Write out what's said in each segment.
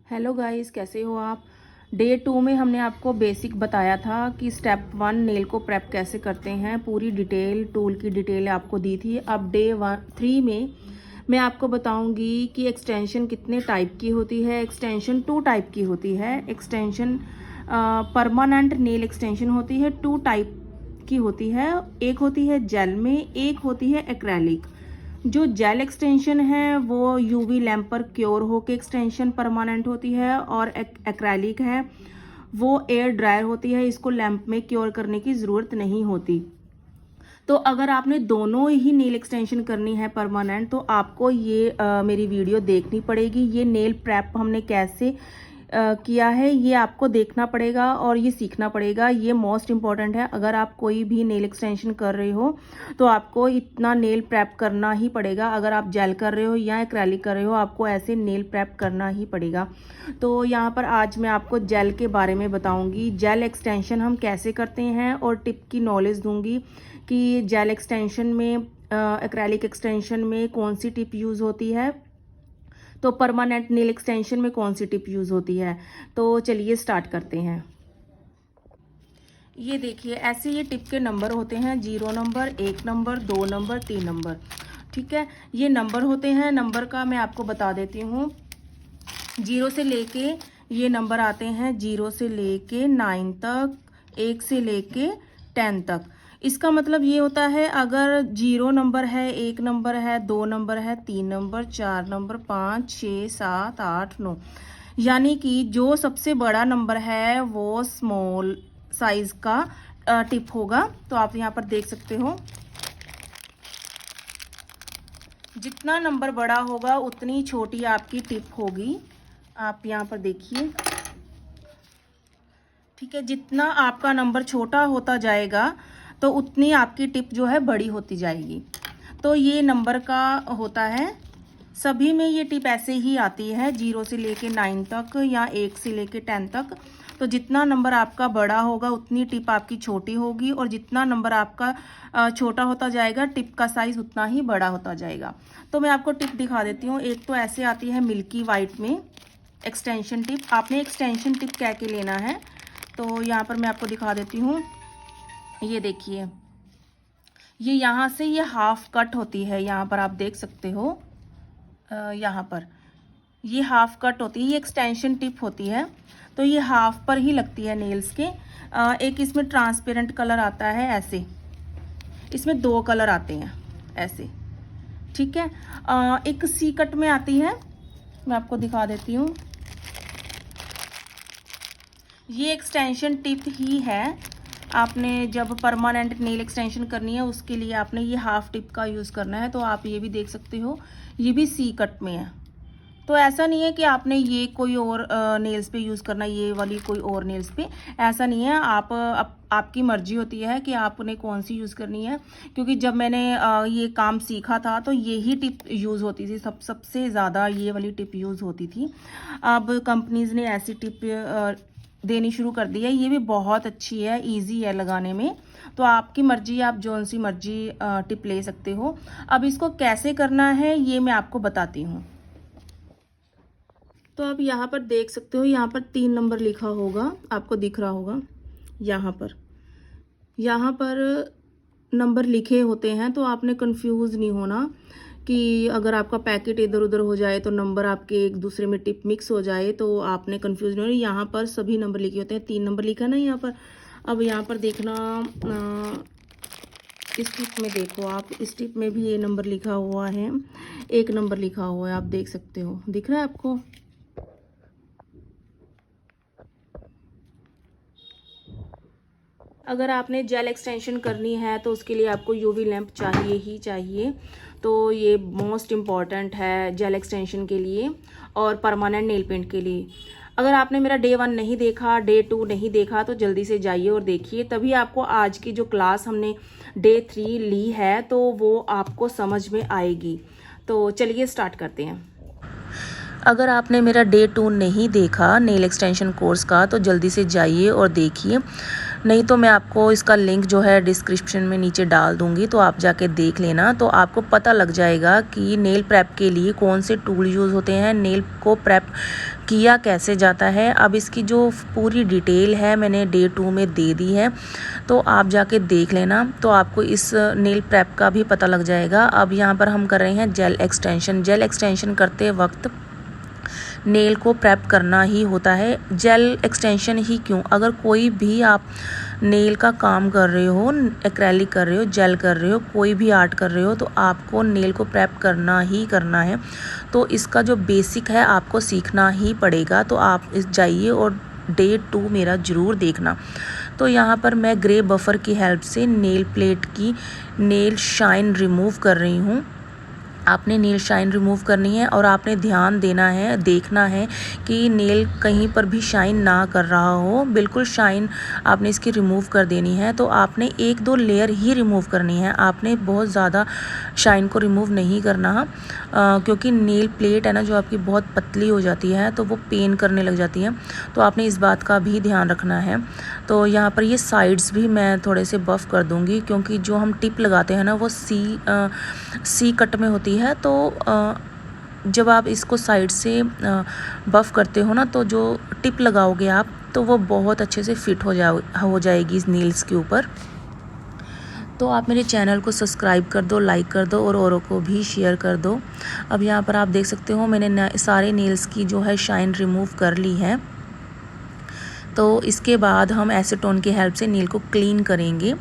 Hello guys, कैसे हो आप। डे 2 में हमने आपको बेसिक बताया था कि स्टेप 1 नेल को प्रेप कैसे करते हैं, पूरी डिटेल टूल की डिटेल आपको दी थी। अब डे 3 में मैं आपको बताऊंगी कि एक्सटेंशन कितने टाइप की होती है। एक्सटेंशन 2 टाइप की होती है। एक्सटेंशन परमानेंट नेल एक्सटेंशन होती है, 2 टाइप की होती है। एक होती है जेल में, एक होती है एक्रेलिक। जो जेल एक्सटेंशन है वो यूवी लैंप पर क्योर होके एक्सटेंशन परमानेंट होती है, और एक्रेलिक है वो एयर ड्रायर होती है, इसको लैंप में क्योर करने की ज़रूरत नहीं होती। तो अगर आपने दोनों ही नेल एक्सटेंशन करनी है परमानेंट, तो आपको ये मेरी वीडियो देखनी पड़ेगी। ये नेल प्रेप हमने कैसे किया है ये आपको देखना पड़ेगा और ये सीखना पड़ेगा। ये मोस्ट इम्पॉर्टेंट है। अगर आप कोई भी नेल एक्सटेंशन कर रहे हो तो आपको इतना नेल प्रेप करना ही पड़ेगा। अगर आप जेल कर रहे हो या एक्रेलिक कर रहे हो, आपको ऐसे नेल प्रेप करना ही पड़ेगा। तो यहाँ पर आज मैं आपको जेल के बारे में बताऊंगी, जेल एक्सटेंशन हम कैसे करते हैं, और टिप की नॉलेज दूंगी कि जेल एक्सटेंशन में एक्रेलिक एक्सटेंशन में कौन सी टिप यूज़ होती है, तो परमानेंट नेल एक्सटेंशन में कौन सी टिप यूज़ होती है। तो चलिए स्टार्ट करते हैं। ये देखिए, ऐसे ये टिप के नंबर होते हैं, 0 नंबर, 1 नंबर, 2 नंबर, 3 नंबर। ठीक है, ये नंबर होते हैं। नंबर का मैं आपको बता देती हूँ। 0 से लेके ये नंबर आते हैं 0 से लेके 9 तक, 1 से लेके 10 तक। इसका मतलब ये होता है, अगर 0 नंबर है, 1 नंबर है, 2 नंबर है, 3 नंबर, 4 नंबर, 5, 6, 7, 8, 9, यानी कि जो सबसे बड़ा नंबर है वो स्मॉल साइज का टिप होगा। तो आप यहाँ पर देख सकते हो, जितना नंबर बड़ा होगा उतनी छोटी आपकी टिप होगी। आप यहाँ पर देखिए, ठीक है, जितना आपका नंबर छोटा होता जाएगा तो उतनी आपकी टिप जो है बड़ी होती जाएगी। तो ये नंबर का होता है, सभी में ये टिप ऐसे ही आती है, 0 से लेके 9 तक या 1 से लेके 10 तक। तो जितना नंबर आपका बड़ा होगा उतनी टिप आपकी छोटी होगी, और जितना नंबर आपका छोटा होता जाएगा टिप का साइज उतना ही बड़ा होता जाएगा। तो मैं आपको टिप दिखा देती हूँ। एक तो ऐसे आती है मिल्की वाइट में एक्सटेंशन टिप। आपने एक्सटेंशन टिप क्या के लेना है, तो यहाँ पर मैं आपको दिखा देती हूँ। ये देखिए, ये यहाँ से ये हाफ कट होती है, यहाँ पर आप देख सकते हो। यहाँ पर ये हाफ कट होती है, ये एक्सटेंशन टिप होती है। तो ये हाफ पर ही लगती है नेल्स के। एक इसमें ट्रांसपेरेंट कलर आता है ऐसे, इसमें 2 कलर आते हैं ऐसे। ठीक है, एक सी कट में आती है, मैं आपको दिखा देती हूँ। ये एक्सटेंशन टिप ही है। आपने जब परमानेंट नेल एक्सटेंशन करनी है उसके लिए आपने ये हाफ टिप का यूज़ करना है। तो आप ये भी देख सकते हो, ये भी सी कट में है। तो ऐसा नहीं है कि आपने ये कोई और नेल्स पे यूज़ करना, ये वाली कोई और नेल्स पे, ऐसा नहीं है। आपकी मर्जी होती है कि आपने कौन सी यूज़ करनी है। क्योंकि जब मैंने ये काम सीखा था तो यही टिप यूज़ होती थी, सबसे ज़्यादा ये वाली टिप यूज़ होती थी। अब कंपनीज़ ने ऐसी टिप देनी शुरू कर दी है। ये भी बहुत अच्छी है, इजी है लगाने में। तो आपकी मर्जी, आप जौन सी मर्जी टिप ले सकते हो। अब इसको कैसे करना है ये मैं आपको बताती हूँ। तो आप यहाँ पर देख सकते हो, यहाँ पर 3 नंबर लिखा होगा, आपको दिख रहा होगा। यहाँ पर नंबर लिखे होते हैं, तो आपने कंफ्यूज नहीं होना कि अगर आपका पैकेट इधर उधर हो जाए तो नंबर आपके एक दूसरे में टिप मिक्स हो जाए, तो आपने कंफ्यूज नहीं होना। यहाँ पर सभी नंबर लिखे होते हैं। 3 नंबर लिखा ना यहाँ पर। अब यहाँ पर देखना, इस टिप में देखो आप, इस टिप में भी ये नंबर लिखा हुआ है, 1 नंबर लिखा हुआ है, आप देख सकते हो, दिख रहा है आपको। अगर आपने जेल एक्सटेंशन करनी है तो उसके लिए आपको यूवी लैंप चाहिए ही चाहिए। तो ये मोस्ट इम्पॉर्टेंट है जेल एक्सटेंशन के लिए और परमानेंट नेल पेंट के लिए। अगर आपने मेरा डे 1 नहीं देखा, डे 2 नहीं देखा, तो जल्दी से जाइए और देखिए, तभी आपको आज की जो क्लास हमने डे 3 ली है तो वो आपको समझ में आएगी। तो चलिए स्टार्ट करते हैं। अगर आपने मेरा डे 2 नहीं देखा नेल एक्सटेंशन कोर्स का, तो जल्दी से जाइए और देखिए। नहीं तो मैं आपको इसका लिंक जो है डिस्क्रिप्शन में नीचे डाल दूंगी, तो आप जाके देख लेना, तो आपको पता लग जाएगा कि नेल प्रेप के लिए कौन से टूल यूज़ होते हैं, नेल को प्रेप किया कैसे जाता है। अब इसकी जो पूरी डिटेल है मैंने डे 2 में दे दी है, तो आप जाके देख लेना, तो आपको इस नेल प्रेप का भी पता लग जाएगा। अब यहाँ पर हम कर रहे हैं जेल एक्सटेंशन। जेल एक्सटेंशन करते वक्त नेल को प्रेप करना ही होता है। जेल एक्सटेंशन ही क्यों, अगर कोई भी आप नेल का काम कर रहे हो, एक्रेलिक कर रहे हो, जेल कर रहे हो, कोई भी आर्ट कर रहे हो, तो आपको नेल को प्रेप करना ही करना है। तो इसका जो बेसिक है आपको सीखना ही पड़ेगा। तो आप इस जाइए और डे 2 मेरा ज़रूर देखना। तो यहाँ पर मैं ग्रे बफर की हेल्प से नेल प्लेट की नेल शाइन रिमूव कर रही हूँ। आपने नेल शाइन रिमूव करनी है और आपने ध्यान देना है, देखना है कि नेल कहीं पर भी शाइन ना कर रहा हो। बिल्कुल शाइन आपने इसकी रिमूव कर देनी है। तो आपने 1-2 लेयर ही रिमूव करनी है, आपने बहुत ज़्यादा शाइन को रिमूव नहीं करना, क्योंकि नेल प्लेट है ना जो आपकी बहुत पतली हो जाती है, तो वो पेन करने लग जाती है। तो आपने इस बात का भी ध्यान रखना है। तो यहाँ पर ये साइड्स भी मैं थोड़े से बफ़ कर दूँगी, क्योंकि जो हम टिप लगाते हैं ना वो सी कट में होती है। तो जब आप इसको साइड से बफ़ करते हो ना, तो जो टिप लगाओगे आप, तो वो बहुत अच्छे से फिट हो जाएगी इस नील्स के ऊपर। तो आप मेरे चैनल को सब्सक्राइब कर दो, लाइक कर दो और औरों को भी शेयर कर दो। अब यहाँ पर आप देख सकते हो मैंने सारे नेल्स की जो है शाइन रिमूव कर ली है। तो इसके बाद हम एसीटोन की हेल्प से नेल को क्लीन करेंगे।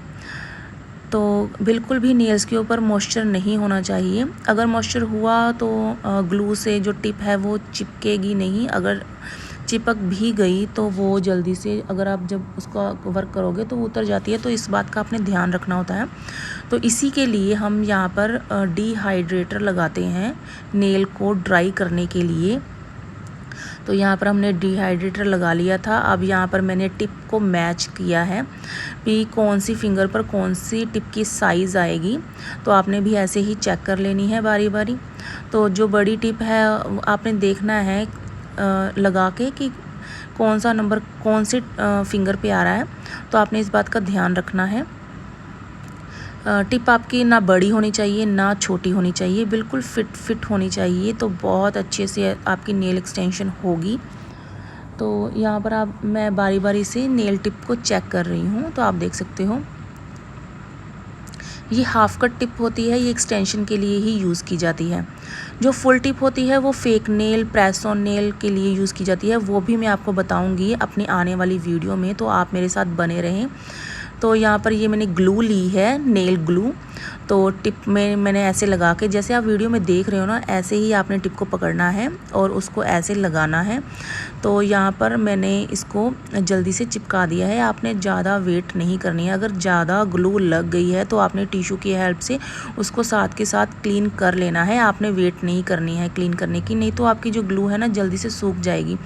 तो बिल्कुल भी नेल्स के ऊपर मॉइस्चर नहीं होना चाहिए। अगर मॉइस्चर हुआ तो ग्लू से जो टिप है वो चिपकेगी नहीं। अगर चिपक भी गई तो वो जल्दी से, अगर आप जब उसका वर्क करोगे तो वो उतर जाती है। तो इस बात का आपने ध्यान रखना होता है। तो इसी के लिए हम यहाँ पर डिहाइड्रेटर लगाते हैं नेल को ड्राई करने के लिए। तो यहाँ पर हमने डिहाइड्रेटर लगा लिया था। अब यहाँ पर मैंने टिप को मैच किया है कि कौन सी फिंगर पर कौन सी टिप की साइज़ आएगी। तो आपने भी ऐसे ही चेक कर लेनी है बारी बारी। तो जो बड़ी टिप है आपने देखना है लगा के कि कौन सा नंबर कौन सी फिंगर पे आ रहा है। तो आपने इस बात का ध्यान रखना है। टिप आपकी ना बड़ी होनी चाहिए ना छोटी होनी चाहिए, बिल्कुल फिट होनी चाहिए। तो बहुत अच्छे से आपकी नेल एक्सटेंशन होगी। तो यहाँ पर मैं बारी बारी से नेल टिप को चेक कर रही हूँ। तो आप देख सकते हो ये हाफ कट टिप होती है, ये एक्सटेंशन के लिए ही यूज़ की जाती है। जो फुल टिप होती है वो fake nail, press on nail के लिए यूज़ की जाती है। वो भी मैं आपको बताऊंगी अपनी आने वाली वीडियो में, तो आप मेरे साथ बने रहें। तो यहाँ पर ये मैंने ग्लू ली है, नेल ग्लू। तो टिप में मैंने ऐसे लगा के, जैसे आप वीडियो में देख रहे हो ना, ऐसे ही आपने टिप को पकड़ना है और उसको ऐसे लगाना है। तो यहाँ पर मैंने इसको जल्दी से चिपका दिया है। आपने ज़्यादा वेट नहीं करनी है। अगर ज़्यादा ग्लू लग गई है तो आपने टिश्यू की हेल्प से उसको साथ के साथ क्लीन कर लेना है। आपने वेट नहीं करनी है क्लीन करने की, नहीं तो आपकी जो ग्लू है ना जल्दी से सूख जाएगी।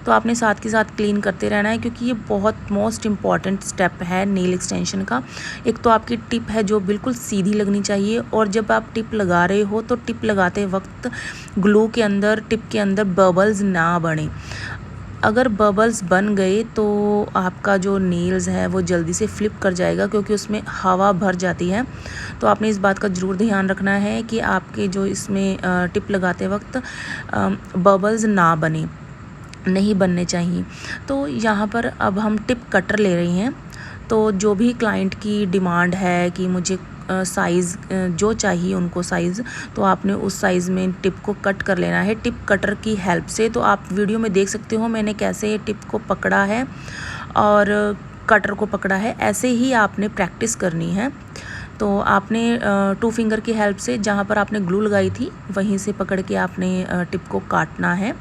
तो आपने साथ के साथ क्लीन करते रहना है, क्योंकि ये बहुत मोस्ट इम्पॉर्टेंट स्टेप है नेल एक्सटेंशन का। एक तो आपकी टिप है जो बिल्कुल सीधी लगनी चाहिए, और जब आप टिप लगा रहे हो तो टिप लगाते वक्त ग्लू के अंदर, टिप के अंदर बबल्स ना बने। अगर बबल्स बन गए तो आपका जो नेल्स है वो जल्दी से फ्लिप कर जाएगा, क्योंकि उसमें हवा भर जाती है। तो आपने इस बात का ज़रूर ध्यान रखना है कि आपके जो इसमें टिप लगाते वक्त बबल्स ना बने, नहीं बनने चाहिए। तो यहाँ पर अब हम टिप कटर ले रहे हैं। तो जो भी क्लाइंट की डिमांड है कि मुझे साइज़ जो चाहिए उनको साइज़, तो आपने उस साइज़ में टिप को कट कर लेना है टिप कटर की हेल्प से। तो आप वीडियो में देख सकते हो मैंने कैसे टिप को पकड़ा है और कटर को पकड़ा है। ऐसे ही आपने प्रैक्टिस करनी है। तो आपने 2 फिंगर की हेल्प से जहाँ पर आपने ग्लू लगाई थी वहीं से पकड़ के आपने टिप को काटना है।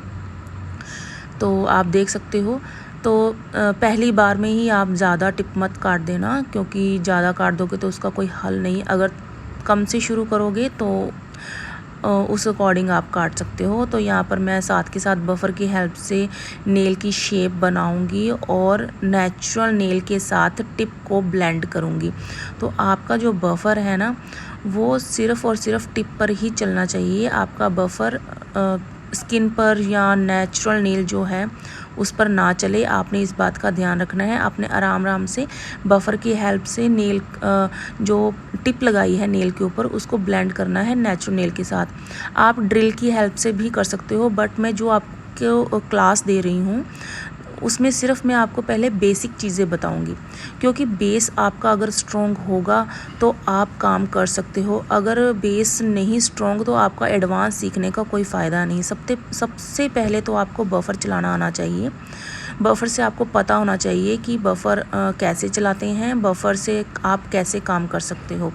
तो आप देख सकते हो। तो पहली बार में ही आप ज़्यादा टिप मत काट देना, क्योंकि ज़्यादा काट दोगे तो उसका कोई हल नहीं। अगर कम से शुरू करोगे तो उस अकॉर्डिंग आप काट सकते हो। तो यहाँ पर मैं साथ के साथ बफर की हेल्प से नेल की शेप बनाऊंगी और नेचुरल नेल के साथ टिप को ब्लेंड करूंगी। तो आपका जो बफर है ना वो सिर्फ़ और सिर्फ टिप पर ही चलना चाहिए। आपका बफर स्किन पर या नेचुरल नेल जो है उस पर ना चले। आपने इस बात का ध्यान रखना है। आपने आराम आराम से बफर की हेल्प से नेल जो टिप लगाई है नेल के ऊपर उसको ब्लेंड करना है नेचुरल नेल के साथ। आप ड्रिल की हेल्प से भी कर सकते हो, बट मैं जो आपको क्लास दे रही हूँ उसमें सिर्फ मैं आपको पहले बेसिक चीज़ें बताऊंगी, क्योंकि बेस आपका अगर स्ट्रॉन्ग होगा तो आप काम कर सकते हो। अगर बेस नहीं स्ट्रॉन्ग तो आपका एडवांस सीखने का कोई फ़ायदा नहीं। सबसे पहले तो आपको बफर चलाना आना चाहिए। बफर से आपको पता होना चाहिए कि बफर कैसे चलाते हैं, बफर से आप कैसे काम कर सकते हो।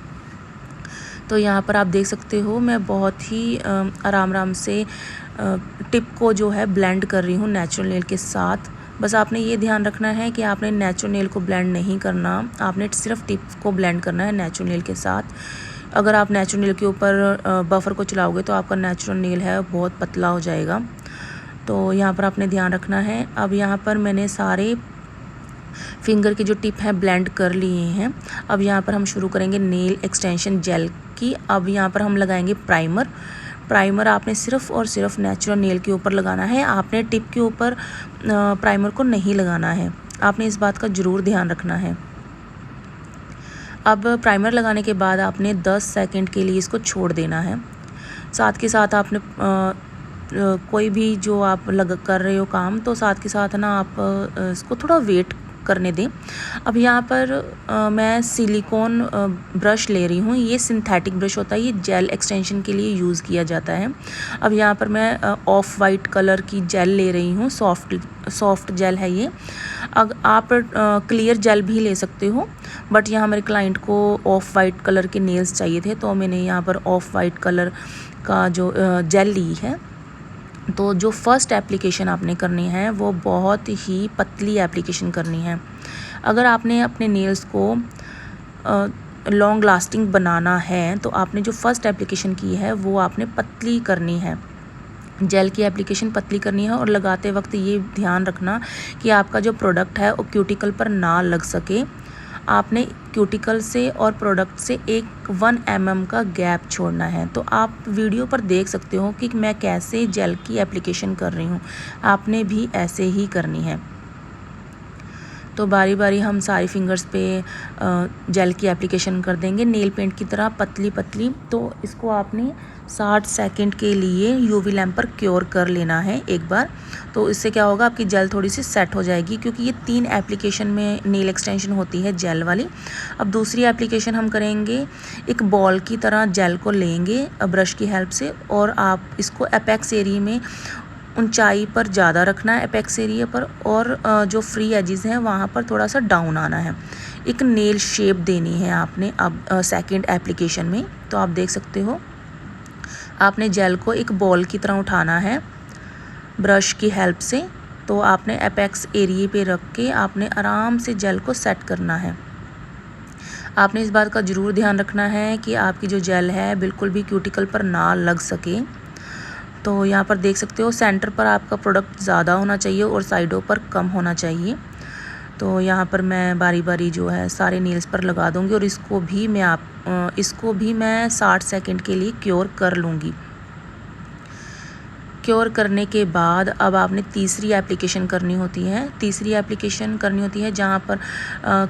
तो यहाँ पर आप देख सकते हो मैं बहुत ही आराम आराम से टिप को जो है ब्लेंड कर रही हूँ नेचुरल नेल के साथ। बस आपने ये ध्यान रखना है कि आपने नेचुरल नेल को ब्लेंड नहीं करना, आपने सिर्फ टिप को ब्लेंड करना है नेचुरल नेल के साथ। अगर आप नेचुरल नेल के ऊपर बफर को चलाओगे तो आपका नेचुरल नेल है बहुत पतला हो जाएगा। तो यहाँ पर आपने ध्यान रखना है। अब यहाँ पर मैंने सारे फिंगर की जो टिप है ब्लेंड कर लिए हैं। अब यहाँ पर हम शुरू करेंगे नेल एक्सटेंशन जेल की। अब यहाँ पर हम लगाएंगे प्राइमर आपने सिर्फ और सिर्फ नेचुरल नेल के ऊपर लगाना है। आपने टिप के ऊपर प्राइमर को नहीं लगाना है, आपने इस बात का ज़रूर ध्यान रखना है। अब प्राइमर लगाने के बाद आपने 10 सेकंड के लिए इसको छोड़ देना है। साथ के साथ आपने कोई भी जो आप कर रहे हो काम, तो साथ के साथ ना आप इसको थोड़ा वेट करने दें। अब यहाँ पर मैं सिलिकॉन ब्रश ले रही हूँ। ये सिंथेटिक ब्रश होता है, ये जेल एक्सटेंशन के लिए यूज़ किया जाता है। अब यहाँ पर मैं ऑफ वाइट कलर की जेल ले रही हूँ, सॉफ्ट जेल है ये। अब आप क्लियर जेल भी ले सकते हो, बट यहाँ मेरे क्लाइंट को ऑफ वाइट कलर के नेल्स चाहिए थे, तो मैंने यहाँ पर ऑफ वाइट कलर का जो जेल ली है। तो जो फर्स्ट एप्लीकेशन आपने करनी है वो बहुत ही पतली एप्लीकेशन करनी है। अगर आपने अपने नेल्स को लॉन्ग लास्टिंग बनाना है तो आपने जो फर्स्ट एप्लीकेशन की है वो आपने पतली करनी है। जेल की एप्लीकेशन पतली करनी है, और लगाते वक्त ये ध्यान रखना कि आपका जो प्रोडक्ट है वो क्यूटिकल पर ना लग सके। आपने क्यूटिकल से और प्रोडक्ट से 1 mm का गैप छोड़ना है। तो आप वीडियो पर देख सकते हो कि मैं कैसे जेल की एप्लीकेशन कर रही हूँ, आपने भी ऐसे ही करनी है। तो बारी बारी हम सारी फिंगर्स पे जेल की एप्लीकेशन कर देंगे नेल पेंट की तरह पतली पतली। तो इसको आपने 60 सेकंड के लिए यूवी लैंप पर क्योर कर लेना है एक बार। तो इससे क्या होगा, आपकी जेल थोड़ी सी सेट हो जाएगी, क्योंकि ये 3 एप्लीकेशन में नेल एक्सटेंशन होती है जेल वाली। अब दूसरी एप्लीकेशन हम करेंगे, एक बॉल की तरह जेल को लेंगे ब्रश की हेल्प से, और आप इसको एपेक्स एरिया में ऊंचाई पर ज़्यादा रखना है एपेक्स एरिया पर, और जो फ्री एजेस हैं वहाँ पर थोड़ा सा डाउन आना है। एक नेल शेप देनी है आपने अब सेकंड एप्लीकेशन में। तो आप देख सकते हो आपने जेल को एक बॉल की तरह उठाना है ब्रश की हेल्प से। तो आपने एपेक्स एरिया पे रख के आपने आराम से जेल को सेट करना है। आपने इस बात का ज़रूर ध्यान रखना है कि आपकी जो जेल है बिल्कुल भी क्यूटिकल पर ना लग सके। तो यहाँ पर देख सकते हो सेंटर पर आपका प्रोडक्ट ज़्यादा होना चाहिए और साइडों पर कम होना चाहिए। तो यहाँ पर मैं बारी बारी जो है सारे नेल्स पर लगा दूँगी, और इसको भी मैं 60 सेकंड के लिए क्योर कर लूँगी। क्योर करने के बाद अब आपने तीसरी एप्लीकेशन करनी होती है जहाँ पर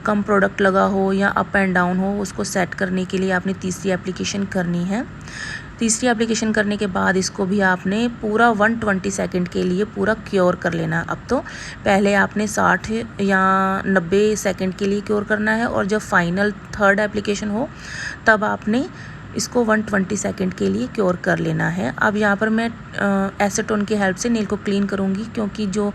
कम प्रोडक्ट लगा हो या अप एंड डाउन हो, उसको सेट करने के लिए आपने तीसरी एप्लीकेशन करनी है। तीसरी एप्लीकेशन करने के बाद इसको भी आपने पूरा 120 सेकंड के लिए पूरा क्योर कर लेना है। अब तो पहले आपने 60 या 90 सेकंड के लिए क्योर करना है, और जब फाइनल थर्ड एप्लीकेशन हो तब आपने इसको 120 सेकंड के लिए क्योर कर लेना है। अब यहाँ पर मैं एसीटोन की हेल्प से नेल को क्लीन करूँगी, क्योंकि जो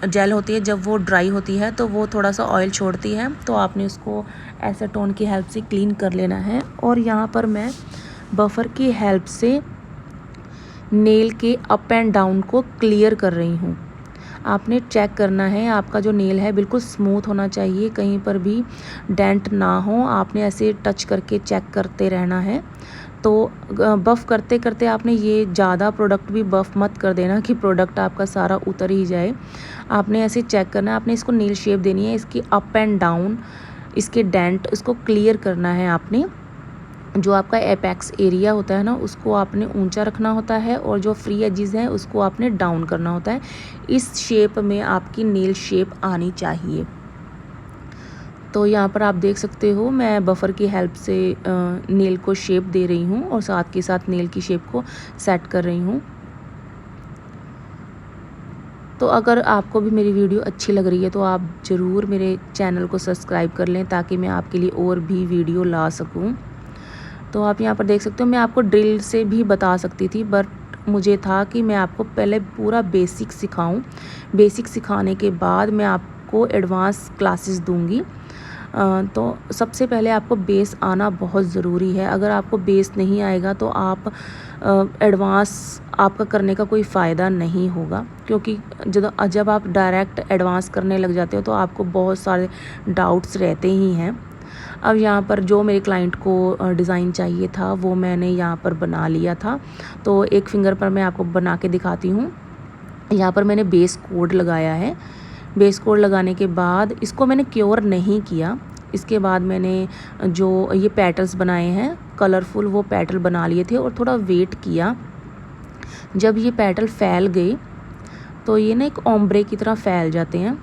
जेल होती है जब वो ड्राई होती है तो वो थोड़ा सा ऑयल छोड़ती है, तो आपने उसको एसीटोन की हेल्प से क्लीन कर लेना है। और यहाँ पर मैं बफर की हेल्प से नेल के अप एंड डाउन को क्लियर कर रही हूँ। आपने चेक करना है, आपका जो नेल है बिल्कुल स्मूथ होना चाहिए, कहीं पर भी डेंट ना हो। आपने ऐसे टच करके चेक करते रहना है। तो बफ़ करते करते आपने ये ज़्यादा प्रोडक्ट भी बफ़ मत कर देना कि प्रोडक्ट आपका सारा उतर ही जाए। आपने ऐसे चेक करना है, आपने इसको नेल शेप देनी है, इसकी अप एंड डाउन, इसके डेंट, इसको क्लियर करना है आपने। जो आपका एपेक्स एरिया होता है ना, उसको आपने ऊंचा रखना होता है और जो फ्री एजेस हैं उसको आपने डाउन करना होता है। इस शेप में आपकी नेल शेप आनी चाहिए। तो यहाँ पर आप देख सकते हो मैं बफ़र की हेल्प से नेल को शेप दे रही हूँ और साथ के साथ नेल की शेप को सेट कर रही हूँ। तो अगर आपको भी मेरी वीडियो अच्छी लग रही है तो आप ज़रूर मेरे चैनल को सब्सक्राइब कर लें, ताकि मैं आपके लिए और भी वीडियो ला सकूँ। तो आप यहाँ पर देख सकते हो, मैं आपको ड्रिल से भी बता सकती थी, बट मुझे था कि मैं आपको पहले पूरा बेसिक सिखाऊं। बेसिक सिखाने के बाद मैं आपको एडवांस क्लासेस दूंगी। तो सबसे पहले आपको बेस आना बहुत ज़रूरी है। अगर आपको बेस नहीं आएगा तो आप एडवांस आपका करने का कोई फ़ायदा नहीं होगा, क्योंकि जब आप डायरेक्ट एडवांस करने लग जाते हो तो आपको बहुत सारे डाउट्स रहते ही हैं। अब यहाँ पर जो मेरे क्लाइंट को डिज़ाइन चाहिए था वो मैंने यहाँ पर बना लिया था। तो एक फिंगर पर मैं आपको बना के दिखाती हूँ। यहाँ पर मैंने बेस कोड लगाया है। बेस कोड लगाने के बाद इसको मैंने क्योर नहीं किया। इसके बाद मैंने जो ये पेटल्स बनाए हैं कलरफुल, वो पेटल बना लिए थे और थोड़ा वेट किया। जब ये पेटल फैल गए तो ये ना एक ओम्ब्रे की तरह फैल जाते हैं।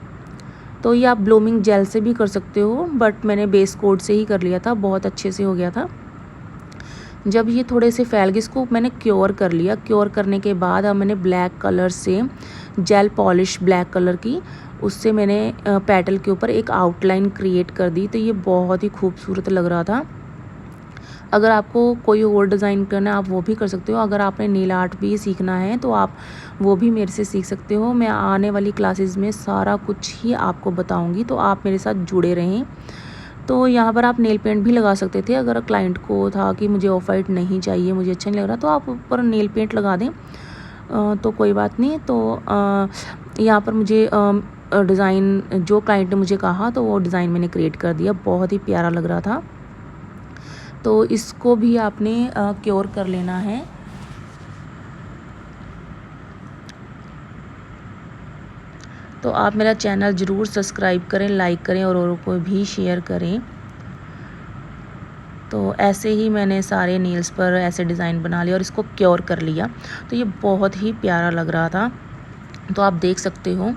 तो ये आप ब्लूमिंग जेल से भी कर सकते हो, बट मैंने बेस कोड से ही कर लिया था, बहुत अच्छे से हो गया था। जब ये थोड़े से फैल गए, इसको मैंने क्योर कर लिया। क्योर करने के बाद अब मैंने ब्लैक कलर से जेल पॉलिश ब्लैक कलर की, उससे मैंने पेटल के ऊपर एक आउटलाइन क्रिएट कर दी। तो ये बहुत ही खूबसूरत लग रहा था। अगर आपको कोई और डिज़ाइन करना है आप वो भी कर सकते हो। अगर आपने नील आर्ट भी सीखना है तो आप वो भी मेरे से सीख सकते हो। मैं आने वाली क्लासेस में सारा कुछ ही आपको बताऊंगी, तो आप मेरे साथ जुड़े रहें। तो यहाँ पर आप नेल पेंट भी लगा सकते थे। अगर क्लाइंट को था कि मुझे ऑफ वाइट नहीं चाहिए, मुझे अच्छा नहीं लग रहा, तो आप ऊपर नेल पेंट लगा दें, तो कोई बात नहीं। तो यहाँ पर मुझे डिज़ाइन जो क्लाइंट ने मुझे कहा तो वो डिज़ाइन मैंने क्रिएट कर दिया। बहुत ही प्यारा लग रहा था। तो इसको भी आपने क्योर कर लेना है। तो आप मेरा चैनल ज़रूर सब्सक्राइब करें, लाइक करें और औरों को भी शेयर करें। तो ऐसे ही मैंने सारे नेल्स पर ऐसे डिज़ाइन बना लिया और इसको क्योर कर लिया। तो ये बहुत ही प्यारा लग रहा था, तो आप देख सकते हो।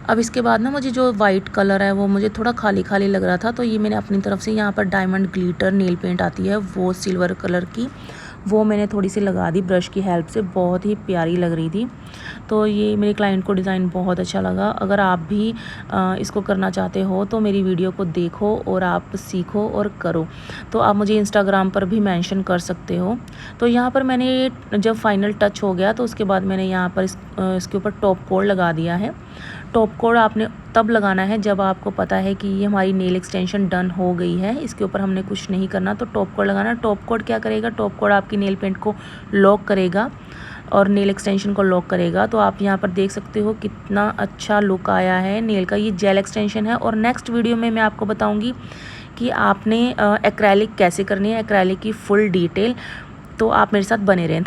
अब इसके बाद ना मुझे जो वाइट कलर है वो मुझे थोड़ा खाली खाली लग रहा था, तो ये मैंने अपनी तरफ से यहाँ पर डायमंड ग्लिटर नेल पेंट आती है वो सिल्वर कलर की, वो मैंने थोड़ी सी लगा दी ब्रश की हेल्प से। बहुत ही प्यारी लग रही थी। तो ये मेरे क्लाइंट को डिज़ाइन बहुत अच्छा लगा। अगर आप भी इसको करना चाहते हो तो मेरी वीडियो को देखो और आप सीखो और करो। तो आप मुझे इंस्टाग्राम पर भी मेंशन कर सकते हो। तो यहाँ पर मैंने जब फाइनल टच हो गया तो उसके बाद मैंने यहाँ पर इसके ऊपर टॉप कोड लगा दिया है। टॉप कोड आपने तब लगाना है जब आपको पता है कि ये हमारी नेल एक्सटेंशन डन हो गई है, इसके ऊपर हमने कुछ नहीं करना, तो टॉप कोड लगाना। टॉप कोड क्या करेगा? टॉप कोड आपकी नेल पेंट को लॉक करेगा और नेल एक्सटेंशन को लॉक करेगा। तो आप यहाँ पर देख सकते हो कितना अच्छा लुक आया है नेल का। ये जेल एक्सटेंशन है और नेक्स्ट वीडियो में मैं आपको बताऊँगी कि आपने एक्रेलिक कैसे करनी है, एक्रेलिक की फुल डिटेल। तो आप मेरे साथ बने रहें।